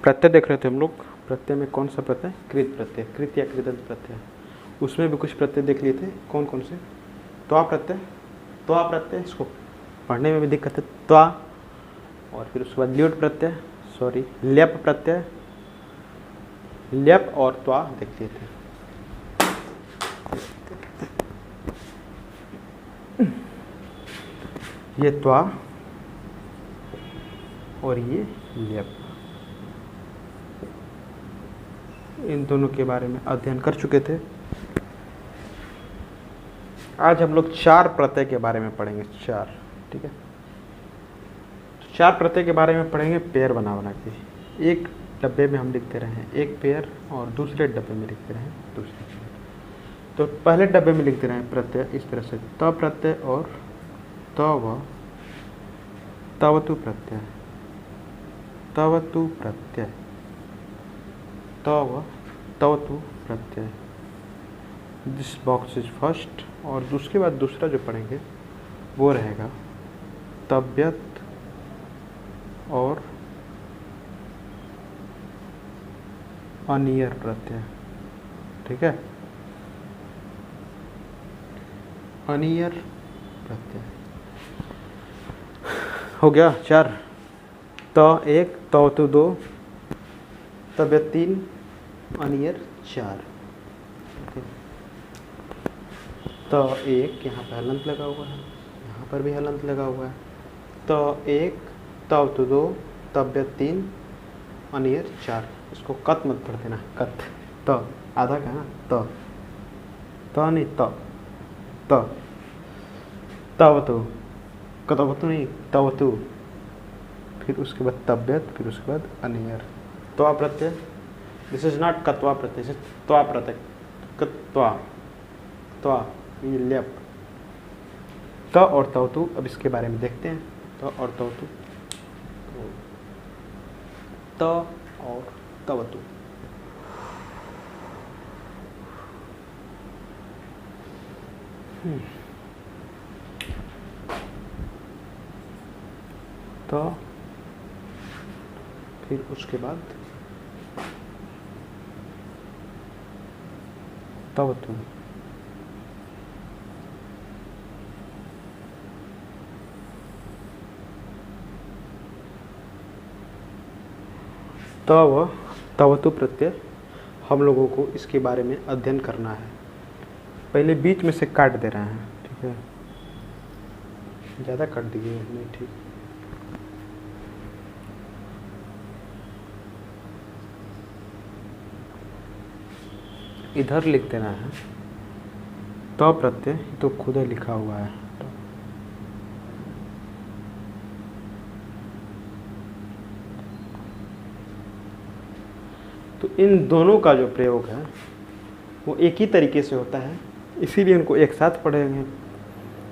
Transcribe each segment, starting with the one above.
प्रत्यय देख रहे थे हम लोग। प्रत्यय में कौन सा प्रत्यय? कृत प्रत्यय, कृत या कृदंत प्रत्यय। उसमें भी कुछ प्रत्यय देख लिए थे। कौन कौन से? त्वा प्रत्यय, त्वा प्रत्यय, इसको पढ़ने में भी दिक्कत है। त्वा, और फिर उसके बाद ल्युट प्रत्यय, सॉरी ल्यप प्रत्यय, ल्यप और त्वा देख लिए थे। ये त्वा और ये ल्यप, इन दोनों के बारे में अध्ययन कर चुके थे। आज हम लोग चार प्रत्यय के बारे में पढ़ेंगे। चार, ठीक है। तो चार प्रत्यय के बारे में पढ़ेंगे पेयर बना बना के। एक डब्बे में हम लिखते रहे हैं एक पेयर और दूसरे डब्बे में लिखते रहे दूसरे पेयर। तो पहले डब्बे में लिखते रहे प्रत्यय इस तरह से, त प्रत्यय और तव, तवतु प्रत्यय, तवतु प्रत्यय, तव, तवतु प्रत्यय। This box is first. और उसके बाद दूसरा जो पढ़ेंगे वो रहेगा तबियत और अनियर प्रत्यय, ठीक है। अनियर प्रत्यय हो गया चार। त एक, तवतु दो, तबियत तीन, अनियर चार। तो एक, यहाँ पर हलंत लगा हुआ है, यहाँ पर भी हलंत लगा हुआ है। तो एक, तवतु दो, तबियत तीन, अनियर चार। इसको कत मत पढ़ देना, कत। त आधा का है ना, त नहीं, तवतु, कतवतु नहीं, तवतु, फिर उसके बाद तबियत, फिर उसके बाद अनियर। त्वा प्रत्यय, this is not कत्वा Pratyaya, this is त्वा प्रत्यय, कत्वा, त्वा, ये ल्यप। त और तवतु, अब इसके बारे में देखते हैं। त और तवतु, त और तवतु। त, फिर उसके बाद तवतु। तव, तवतु प्रत्यय हम लोगों को इसके बारे में अध्ययन करना है। पहले बीच में से काट दे रहे हैं, ठीक है। ज़्यादा काट दिए नहीं, ठीक। इधर लिख देना है त प्रत्यय, तो खुद ही लिखा हुआ है। तो इन दोनों का जो प्रयोग है वो एक ही तरीके से होता है, इसीलिए इनको एक साथ पढ़ेंगे।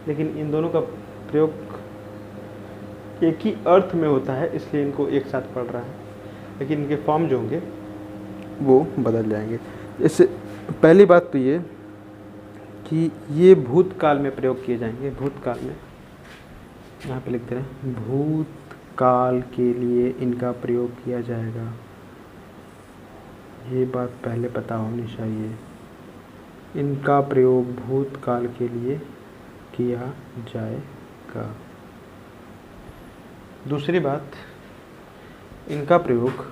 लेकिन इन दोनों का प्रयोग एक ही अर्थ में होता है, इसलिए इनको एक साथ पढ़ रहा है। लेकिन इनके फॉर्म जो होंगे वो बदल जाएंगे। इससे पहली बात तो ये कि ये भूतकाल में प्रयोग किए जाएंगे। भूतकाल में यहाँ पे लिखते हैं भूतकाल के लिए इनका प्रयोग किया जाएगा। ये बात पहले पता होनी चाहिए। इनका प्रयोग भूतकाल के लिए किया जाएगा। दूसरी बात, इनका प्रयोग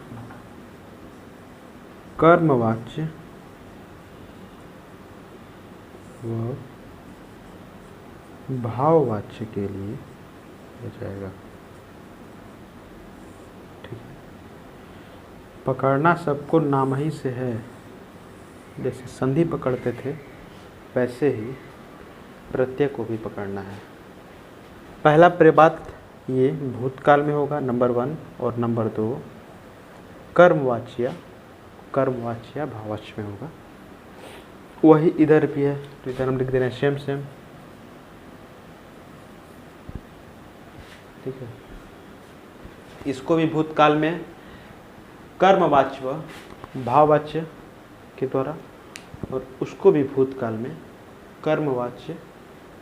कर्मवाच्य व भाववाच्य के लिए किया जाएगा, ठीक है। पकड़ना सबको नाम ही से है। जैसे संधि पकड़ते थे वैसे ही प्रत्यय को भी पकड़ना है। पहला बात ये भूतकाल में होगा, नंबर 1। और नंबर 2 कर्मवाच्य भाववाच्य में होगा। वही इधर भी है, तो इधर हम लिख दे रहे हैं सेम, ठीक है। इसको भी भूतकाल में कर्मवाच्य व भाववाच्य के द्वारा, और उसको भी भूतकाल में कर्मवाच्य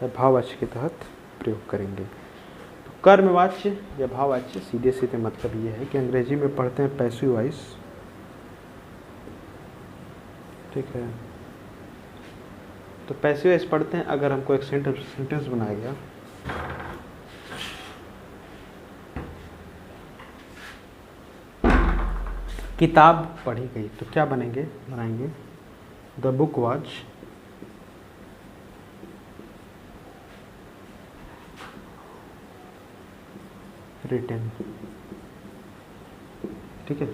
या भाववाच्य के तहत प्रयोग करेंगे। तो कर्मवाच्य या भाववाच्य सीधे सीधे मतलब ये है कि अंग्रेजी में पढ़ते हैं पैसिव वॉइस, ठीक है। तो पैसिव वॉइस पढ़ते हैं अगर हमको एक सेंटेंस बनाया गया, किताब पढ़ी गई, तो क्या बनाएंगे द बुक वाज रिटन, ठीक है।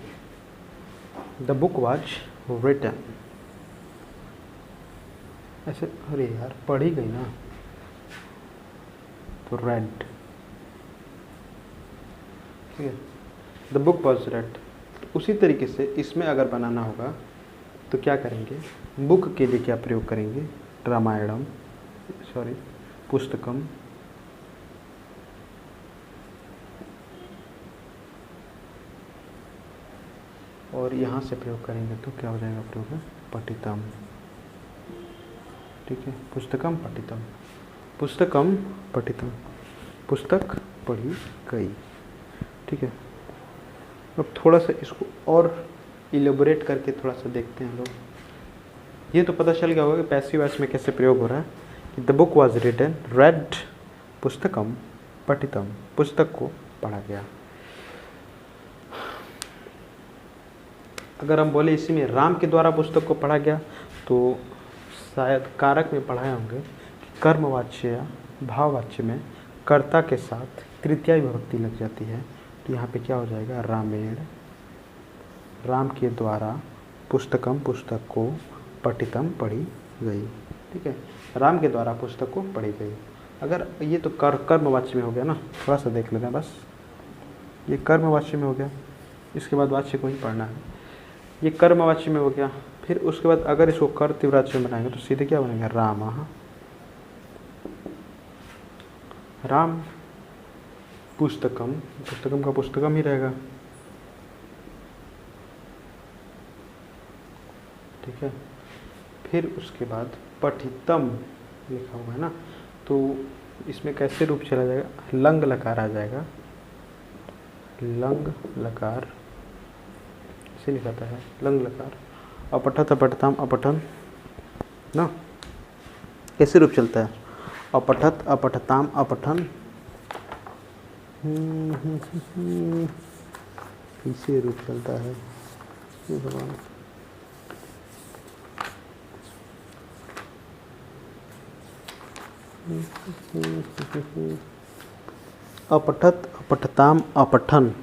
द बुक वाज रिटन, ऐसे, अरे यार पढ़ी गई ना, तो रेड, ठीक है। The book was red. उसी तरीके से इसमें अगर बनाना होगा तो क्या करेंगे, बुक के लिए क्या प्रयोग करेंगे, रामायणम, सॉरी पुस्तकम, और यहाँ से प्रयोग करेंगे तो क्या हो जाएगा प्रयोग है, पठितम, ठीक है। पुस्तकम पठितम, पुस्तकम पठितम, पुस्तक पढ़ी गई, ठीक है। अब थोड़ा सा इसको और इलेबोरेट करके थोड़ा सा देखते हैं लोग। ये तो पता चल गया होगा कि पैसिव वॉइस में कैसे प्रयोग हो रहा है कि the book was written, read, पुस्तकम पठितम, पुस्तक को पढ़ा गया। अगर हम बोले इसी में राम के द्वारा पुस्तक को पढ़ा गया तो शायद कारक में पढ़ाए होंगे कि कर्मवाच्य या भाववाच्य में कर्ता के साथ तृतीया विभक्ति लग जाती है, तो यहाँ पे क्या हो जाएगा, रामेण, राम के द्वारा पुस्तकम, पुस्तक को, पठितम पढ़ी गई, ठीक है। राम के द्वारा पुस्तक को पढ़ी गई। अगर ये तो कर्मवाच्य में हो गया ना, थोड़ा सा देख लेते हैं बस, ये कर्मवाच्य में हो गया, इसके बाद वाच्य को ही पढ़ना है। ये कर्मवाच्य में हो गया, फिर उसके बाद अगर इसको कर्तव्यवाच्य में बनाएंगे तो सीधे क्या बनेगा, राम, राम पुस्तकम, पुस्तकम का पुस्तकम ही रहेगा, ठीक है। फिर उसके बाद पठितम लिखा हुआ है ना, तो इसमें कैसे रूप चला जाएगा, लंग लकार आ जाएगा, लंग लकार इसे लिखाता है, लंग लकार, अपठत अपठताम अपठन ना, कैसे रूप चलता है, अपठत अपठताम अपठन, कैसे रूप चलता है ये भगवान, अपठत अपठताम अपठन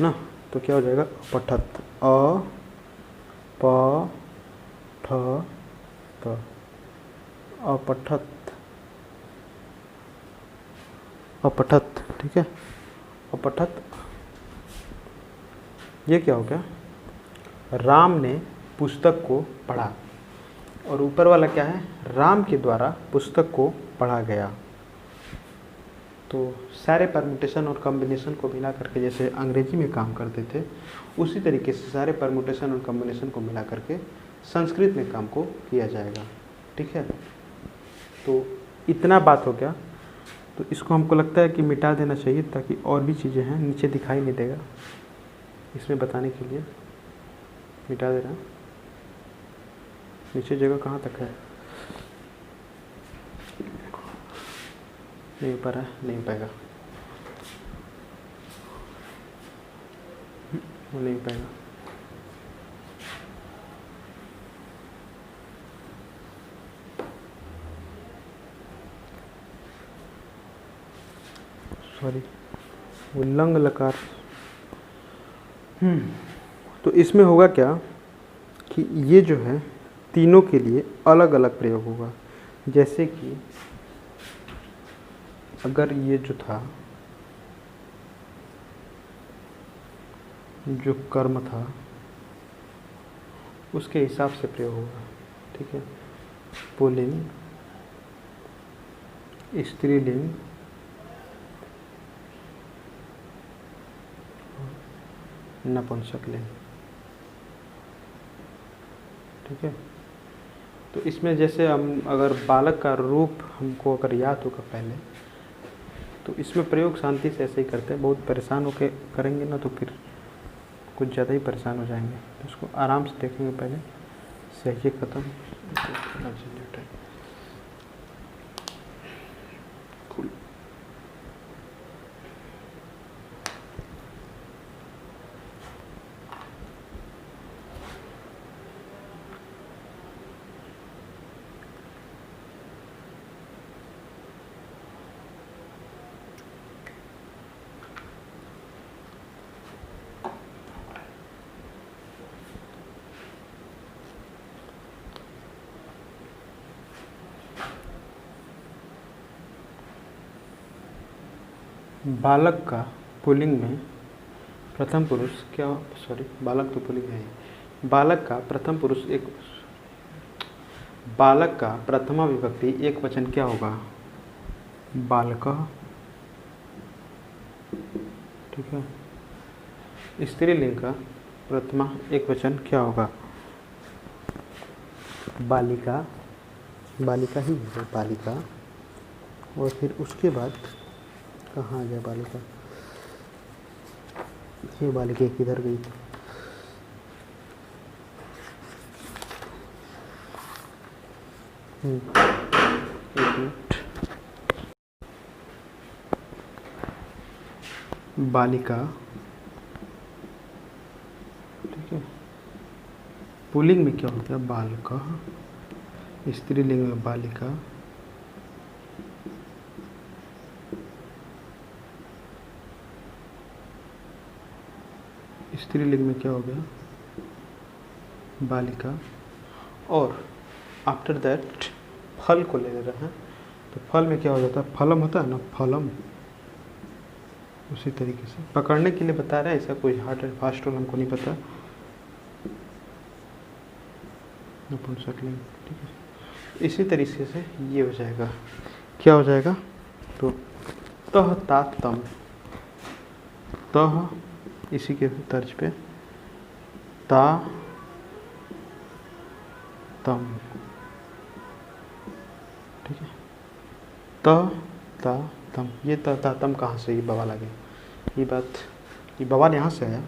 ना, तो क्या हो जाएगा, अपठत, अ प ठ त, अपठत, अपठत, ठीक है, अपठत। ये क्या हो गया, राम ने पुस्तक को पढ़ा, और ऊपर वाला क्या है, राम के द्वारा पुस्तक को पढ़ा गया। तो सारे परम्यूटेशन और कॉम्बिनेशन को मिला करके जैसे अंग्रेजी में काम करते थे, उसी तरीके से सारे परम्यूटेशन और कॉम्बिनेशन को मिला करके संस्कृत में काम को किया जाएगा, ठीक है। तो इतना बात हो गया, तो इसको हमको लगता है कि मिटा देना चाहिए ताकि और भी चीज़ें हैं, नीचे दिखाई नहीं देगा, इसमें बताने के लिए मिटा देना। नीचे जगह कहाँ तक है, नहीं ऊपर है, नहीं पाएगा, वो नहीं पाएगा। सॉरी, वो लंग लकार। तो इसमें होगा क्या कि ये जो है तीनों के लिए अलग अलग प्रयोग होगा। जैसे कि अगर ये जो था, जो कर्म था, उसके हिसाब से प्रयोग होगा, ठीक है। पुल्लिंग, स्त्रीलिंग, नपुंसकलिंग, ठीक है। तो इसमें जैसे हम अगर बालक का रूप हमको अगर याद होगा पहले, तो इसमें प्रयोग शांति से ऐसे ही करते हैं, बहुत परेशान होकर करेंगे ना तो फिर कुछ ज़्यादा ही परेशान हो जाएंगे। तो इसको आराम से देखेंगे पहले, सही ख़त्म। बालक का पुल्लिंग में प्रथम पुरुष क्या, सॉरी बालक तो पुल्लिंग है ही। बालक का प्रथम पुरुष एक, बालक का प्रथमा विभक्ति एक वचन क्या होगा? बालकः। ठीक है। स्त्रीलिंग का प्रथमा एक वचन क्या होगा? बालिका। बालिका ही है, बालिका। और फिर उसके बाद कहाँ आ गया बालिका? ये बालिका किधर गई? एक मिनट। बालिका, ठीक है। पुल्लिंग में क्या होता है? बालका। स्त्रीलिंग में बालिका। स्त्रीलिंग में क्या हो गया? बालिका। और आफ्टर दैट फल को ले रहे हैं, तो फल में क्या हो जाता है? फलम होता है ना, फलम। उसी तरीके से पकड़ने के लिए बता रहा है, ऐसा कोई हार्ड एंड फास्ट रूल हमको नहीं पता। नपुंसकलिंग, ठीक है। इसी तरीके से ये हो जाएगा, क्या हो जाएगा? तो तह ता तम, तह इसी के तर्ज पे, ता तम, ठीक है। त ता तम, ये त ता तम कहाँ से ये बवाल आ गया? ये बात, ये बवाल यहाँ से आया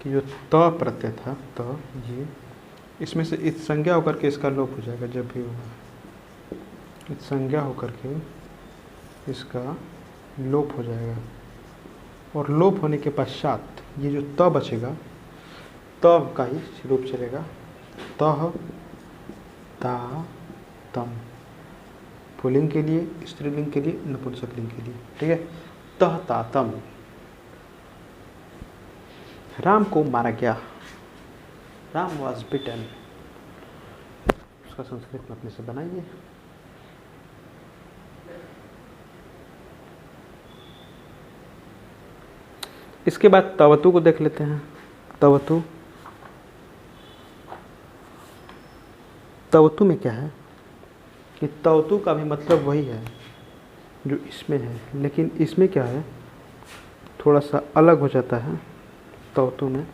कि जो त प्रत्यय था, त ये इसमें से इत संज्ञा होकर के इसका लोप हो जाएगा जब भी होगा। इत संज्ञा होकर के इसका लोप हो जाएगा, और लोप होने के पश्चात ये जो त बचेगा, त का ही रूप चलेगा, तह ता तम। पुल्लिंग के लिए, स्त्रीलिंग के लिए, नपुंसकलिंग के लिए, ठीक है। तह ता तम। राम को मारा गया, राम वॉज बिटन। उसका संस्कृत में अपने से बनाइए। इसके बाद तवतु को देख लेते हैं। तवतु, तवतु में क्या है कि तवतु का भी मतलब वही है जो इसमें है, लेकिन इसमें क्या है, थोड़ा सा अलग हो जाता है। तवतु में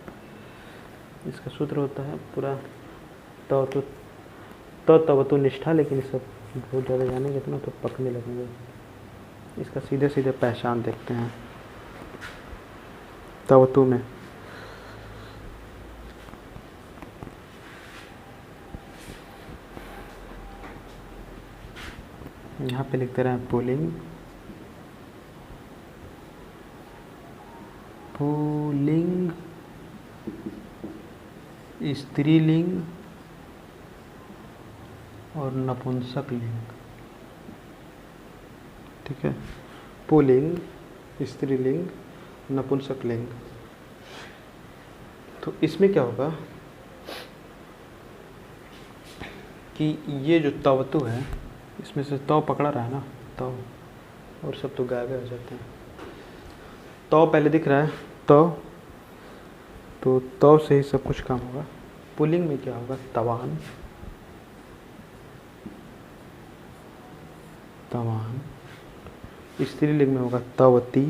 इसका सूत्र होता है पूरा तवतु, तवतु निष्ठा, लेकिन सब बहुत ज़्यादा जानेंगे तो ना तो पकने लगेंगे। इसका सीधे सीधे पहचान देखते हैं। तवतु में यहाँ पे लिखते रहे पुल्लिंग, पुल्लिंग, स्त्रीलिंग और नपुंसकलिंग, ठीक है। पुल्लिंग, स्त्रीलिंग, नपुंसकलिंग। तो इसमें क्या होगा कि ये जो तवतु है, इसमें से तव पकड़ा रहा है ना, तव, और सब तो गायब हो जाते हैं। तव पहले दिख रहा है, तव, तो तव से ही सब कुछ काम होगा। पुल्लिंग में क्या होगा? तवान, तवान। स्त्रीलिंग में होगा तवती,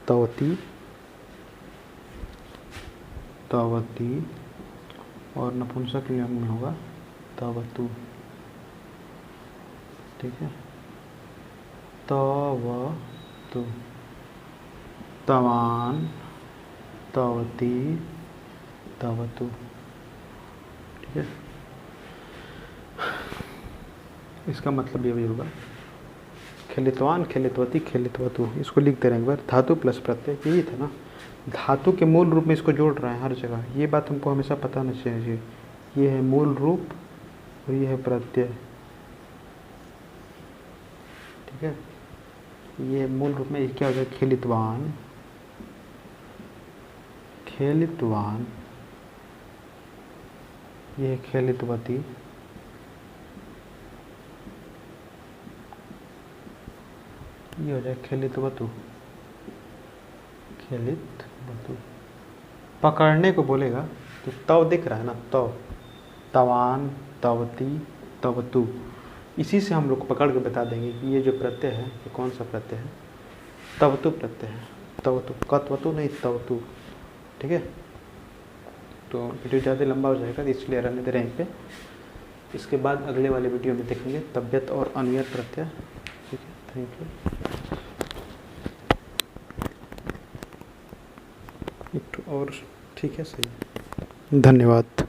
तवती, तवती। और नपुंसकलिंग में होगा तवतु। ठीक है। तवतु, तवान, तवती, तवतु। ठीक है, इसका मतलब ये भी होगा खेलितवान, खेलितवती, खेलितवतु। इसको लिखते रहें एक बार, धातु प्लस प्रत्यय, यही था ना। धातु के मूल रूप में इसको जोड़ रहे हैं हर जगह, ये बात हमको हमेशा पता होना चाहिए। ये है मूल रूप और ये है प्रत्यय। ठीक है, ये मूल रूप में क्या हो जाए, खेलितवान, खेलितवान, ये है खेलितवती, ये हो जाए खेलितवतु, खेलितवतु। पकड़ने को बोलेगा तो तव दिख रहा है ना, तव, तवान, तवती, तवतु। इसी से हम लोग पकड़ के बता देंगे कि ये जो प्रत्यय है ये कौन सा प्रत्यय है, तवतु प्रत्यय है। तवतु, कत्वतु नहीं, तवतु। ठीक है, तो वीडियो ज़्यादा लंबा हो जाएगा इसलिए रहने दे रहे हैं पे। इसके बाद अगले वाले वीडियो में देखेंगे तबियत और अनियत प्रत्यय। ठीक है, थैंक यू। और ठीक है, सही, धन्यवाद।